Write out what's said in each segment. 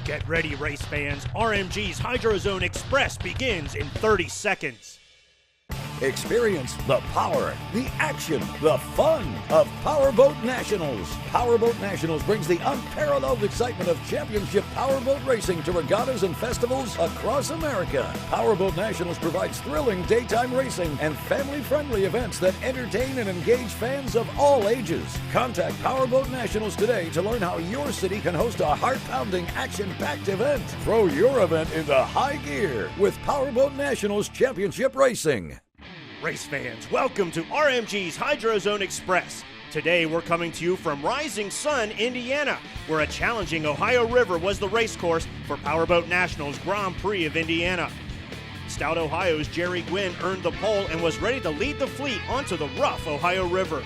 Get ready, race fans. RMG's HydroZone Express begins in 30 seconds. Experience the power, the action, the fun of Powerboat Nationals. Powerboat Nationals brings the unparalleled excitement of championship powerboat racing to regattas and festivals across America. Powerboat Nationals provides thrilling daytime racing and family-friendly events that entertain and engage fans of all ages. Contact Powerboat Nationals today to learn how your city can host a heart-pounding, action-packed event. Throw your event into high gear with Powerboat Nationals Championship Racing. Race fans, welcome to RMG's HydroZone Express. Today we're coming to you from Rising Sun, Indiana, where a challenging Ohio River was the race course for Powerboat Nationals Grand Prix of Indiana. Stout Ohio's Jerry Gwynn earned the pole and was ready to lead the fleet onto the rough Ohio River.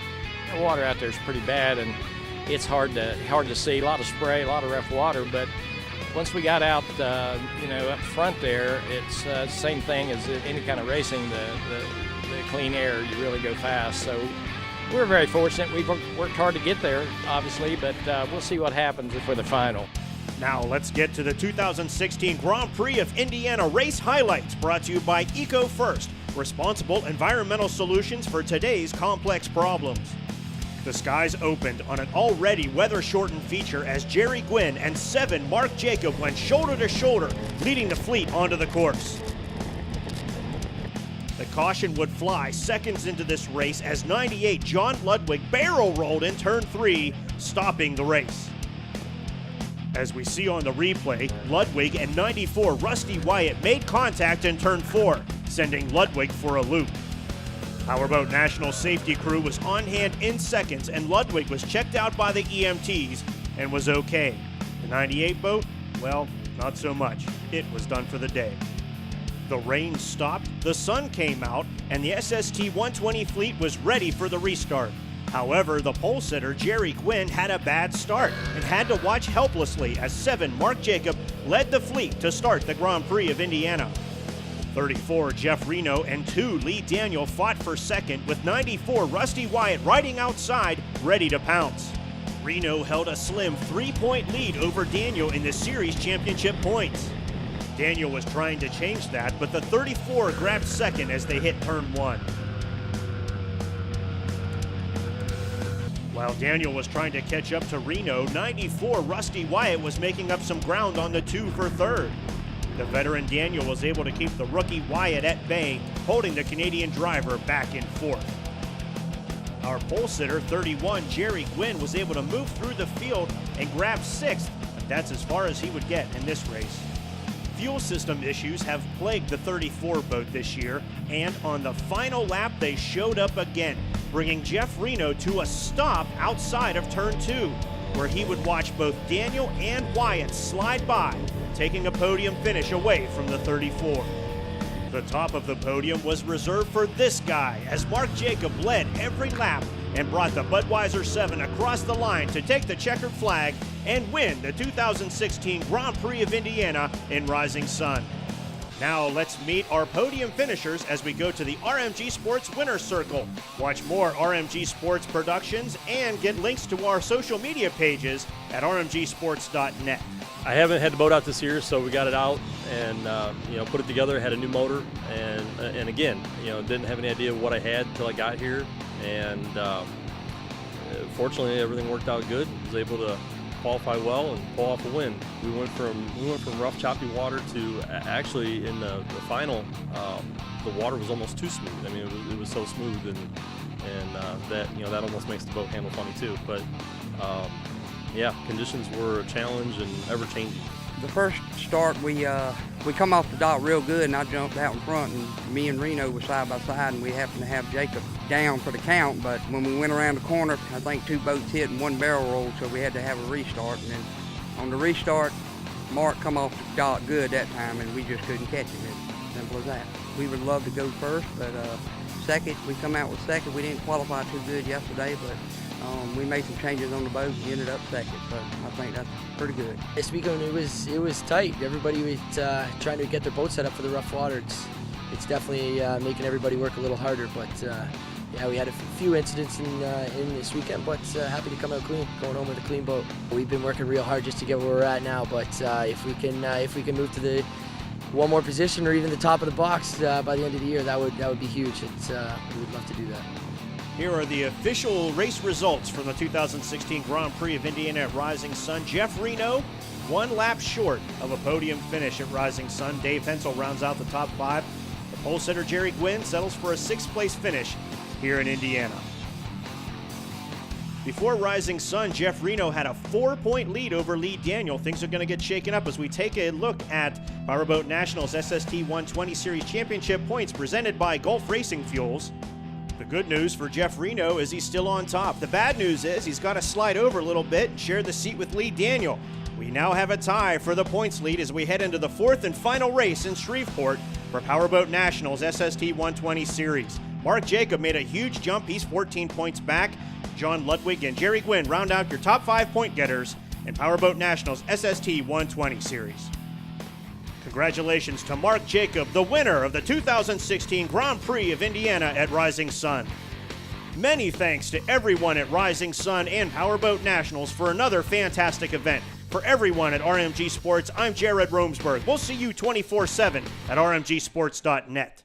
The water out there is pretty bad, and it's hard to see. A lot of spray, a lot of rough water, but once we got out, up front there, it's the same thing as any kind of racing. The clean air, you really go fast. So we're very fortunate. We've worked hard to get there, obviously, but we'll see what happens for the final. Now let's get to the 2016 Grand Prix of Indiana race highlights, brought to you by Eco First, responsible environmental solutions for today's complex problems. The skies opened on an already weather-shortened feature as Jerry Gwynn and 7 Mark Jacob went shoulder to shoulder, leading the fleet onto the course. The caution would fly seconds into this race as 98 John Ludwig barrel rolled in turn 3, stopping the race. As we see on the replay, Ludwig and 94 Rusty Wyatt made contact in turn 4, sending Ludwig for a loop. Powerboat National safety crew was on hand in seconds, and Ludwig was checked out by the EMTs and was okay. The 98 boat, well, not so much. It was done for the day. The rain stopped, the sun came out, and the SST 120 fleet was ready for the restart. However, the pole sitter Jerry Gwynn had a bad start and had to watch helplessly as 7 Mark Jacob led the fleet to start the Grand Prix of Indiana. 34 Jeff Reno and 2 Lee Daniel fought for second, with 94 Rusty Wyatt riding outside, ready to pounce. Reno held a slim 3-point lead over Daniel in the series championship points. Daniel was trying to change that, but the 34 grabbed second as they hit turn 1. While Daniel was trying to catch up to Reno, 94 Rusty Wyatt was making up some ground on the 2 for third. The veteran Daniel was able to keep the rookie Wyatt at bay, holding the Canadian driver back in 4th. Our pole sitter, 31 Jerry Gwynn, was able to move through the field and grab 6th, but that's as far as he would get in this race. Fuel system issues have plagued the 34 boat this year, and on the final lap they showed up again, bringing Jeff Reno to a stop outside of turn 2, where he would watch both Daniel and Wyatt slide by, taking a podium finish away from the 34. The top of the podium was reserved for this guy, as Mark Jacob led every lap and brought the Budweiser 7 across the line to take the checkered flag and win the 2016 Grand Prix of Indiana in Rising Sun. Now let's meet our podium finishers as we go to the RMG Sports Winner's Circle. Watch more RMG Sports productions and get links to our social media pages at rmgsports.net. I haven't had the boat out this year, so we got it out and put it together. Had a new motor, and again, didn't have any idea what I had until I got here, and fortunately everything worked out good. Was able to qualify well and pull off a win. We went from rough, choppy water to actually in the final, the water was almost too smooth. I mean, it was so smooth, and that almost makes the boat handle funny too. But conditions were a challenge and ever changing. The first start, we come off the dock real good, and I jumped out in front, and me and Reno were side by side, and we happened to have Jacob down for the count. But when we went around the corner, I think 2 boats hit and 1 barrel rolled, so we had to have a restart. And then on the restart, Mark come off the dock good that time, and we just couldn't catch him. It's simple as that. We would love to go first, but second, we come out with second. We didn't qualify too good yesterday, but we made some changes on the boat and ended up second, so I think that's pretty good. This weekend it was tight. Everybody was trying to get their boat set up for the rough water. It's definitely making everybody work a little harder, but yeah, we had a few incidents in this weekend, but happy to come out clean, going home with a clean boat. We've been working real hard just to get where we're at now, but if we can move to the one more position or even the top of the box by the end of the year, that would be huge. We would love to do that. Here are the official race results from the 2016 Grand Prix of Indiana at Rising Sun. Jeff Reno, 1 lap short of a podium finish at Rising Sun. Dave Hensel rounds out the top 5. The pole sitter Jerry Gwynn settles for a 6th place finish here in Indiana. Before Rising Sun, Jeff Reno had a 4-point lead over Lee Daniel. Things are going to get shaken up as we take a look at Powerboat Nationals SST 120 Series Championship points presented by Gulf Racing Fuels. The good news for Jeff Reno is he's still on top. The bad news is he's got to slide over a little bit and share the seat with Lee Daniel. We now have a tie for the points lead as we head into the 4th and final race in Shreveport for Powerboat Nationals SST 120 Series. Mark Jacob made a huge jump. He's 14 points back. John Ludwig and Jerry Gwynn round out your top 5 point getters in Powerboat Nationals SST 120 Series. Congratulations to Mark Jacob, the winner of the 2016 Grand Prix of Indiana at Rising Sun. Many thanks to everyone at Rising Sun and Powerboat Nationals for another fantastic event. For everyone at RMG Sports, I'm Jared Romsberg. We'll see you 24/7 at rmgsports.net.